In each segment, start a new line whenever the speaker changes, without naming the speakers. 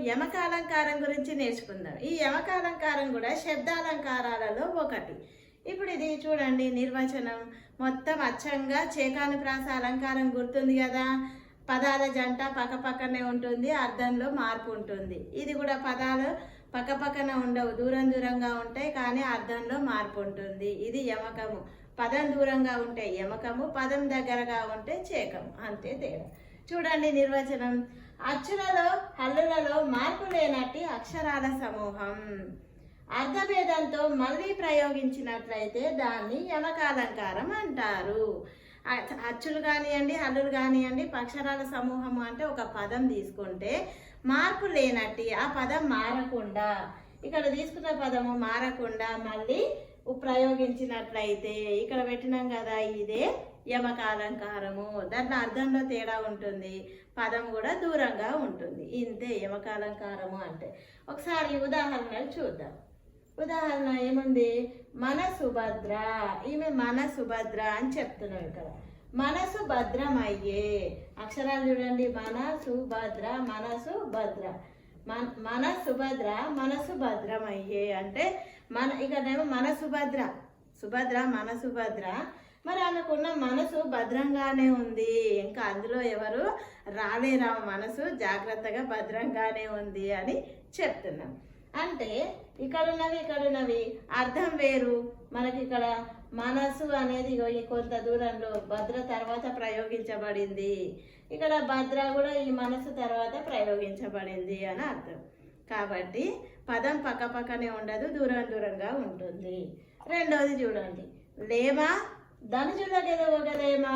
యమకాలంకారం గురించి నేర్చుకుందాం. ఈ యమకాలంకారం కూడా శబ్దాలంకారాలలో ఒకటి. ఇప్పుడు ఇది చూడండి, నిర్వచనం మొత్తం అచ్చంగా చేకానుప్రాస అలంకారం గుర్తుంది కదా. పదాల జంట పక్కపక్కనే ఉంటుంది, అర్థంలో మార్పు ఉంటుంది. ఇది కూడా పదాలు పక్కపక్కన ఉండవు, దూరం దూరంగా ఉంటాయి, కానీ అర్థంలో మార్పు ఉంటుంది. ఇది యమకము. పదం దూరంగా ఉంటే యమకము, పదం దగ్గరగా ఉంటే చేకము, అంతే తేడా. చూడండి నిర్వచనం, అచ్చులలో హల్లులలో మార్పు లేనట్టి అక్షరాల సమూహం. అర్థభేదంతో మళ్ళీ ప్రయోగించినట్లయితే దాన్ని యమకాలంకారం అంటారు. అచ్చులు కానివ్వండి, హల్లులు కానివ్వండి, అక్షరాల సమూహము అంటే ఒక పదం తీసుకుంటే మార్పు లేనట్టి, ఆ పదం మారకుండా, ఇక్కడ తీసుకున్న పదము మారకుండా మళ్ళీ ప్రయోగించినట్లయితే ఇక్కడ పెట్టినాం కదా, ఇదే యమకాలంకారము. దాంట్లో అర్థంలో తేడా ఉంటుంది, పదం కూడా దూరంగా ఉంటుంది. ఇంతే యమకాలంకారము అంటే. ఒకసారి ఉదాహరణలు చూద్దాం. ఉదాహరణ ఏముంది, మన సుభద్ర, ఈమె మన సుభద్ర అని చెప్తున్నాం. ఇక్కడ మనసు భద్రమయ్యే, అక్షరాలు చూడండి, మన సుభద్ర, మనసు భద్ర, మన సుభద్ర, మనసు భద్రమయ్యే అంటే ఇక్కడేమో మన సుభద్ర, సుభద్ర మన సుభద్ర, మరి ఆమెకున్న మనసు భద్రంగానే ఉంది, ఇంకా అందులో ఎవరు రాలేరా, మనసు జాగ్రత్తగా భద్రంగానే ఉంది అని చెప్తున్నాం. అంటే ఇక్కడున్నవి అర్థం వేరు. మనకి ఇక్కడ మనసు అనేది కొంత దూరంలో భద్ర తర్వాత ప్రయోగించబడింది, ఇక్కడ భద్ర కూడా ఈ మనసు తర్వాత ప్రయోగించబడింది అని అర్థం. కాబట్టి పదం పక్కపక్కనే ఉండదు, దూరం దూరంగా ఉంటుంది. రెండవది చూడండి, లేమా ధనుజులకి ఏదో ఒక లేమా.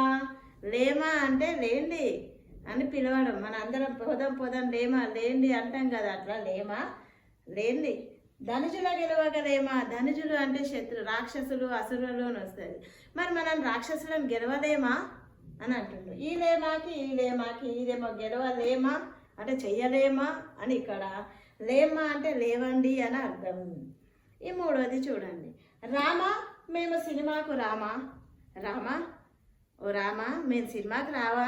లేమా అంటే లేండి అని పిలవడం. మన అందరం పొదం లేమా లేండి అంటాం కదా, అట్లా లేమా లేండి. ధనుజుల గెలవగలేమా, ధనుజులు అంటే రాక్షసులు అసురులు అని వస్తుంది. మరి మనం రాక్షసులను గెలవలేమా అని అంటుండ్రు. ఈ లేమాకి ఇదేమో గెలవలేమా అంటే చెయ్యలేమా అని, ఇక్కడ లేమా అంటే లేవండి అని అర్థం. ఈ మూడవది చూడండి, రామా మేము సినిమాకు రామా. రామా ఓ రామా మేము సినిమాకి రావా,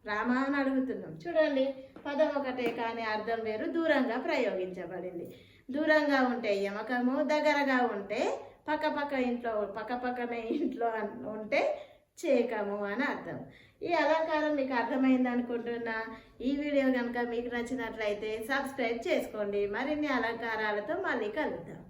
రామా అని అడుగుతున్నాం. చూడండి, పదం ఒకటే కానీ అర్థం వేరు, దూరంగా ప్రయోగించబడింది. దూరంగా ఉంటే యమకము, దగ్గరగా ఉంటే పక్కపక్కనే ఇంట్లో ఉంటే చేకము అని అర్థం. ఈ అలంకారం మీకు అర్థమైంది అనుకుంటున్నా. ఈ వీడియో కనుక మీకు నచ్చినట్లయితే సబ్స్క్రైబ్ చేసుకోండి. మరిన్ని అలంకారాలతో మళ్ళీ కలుద్దాం.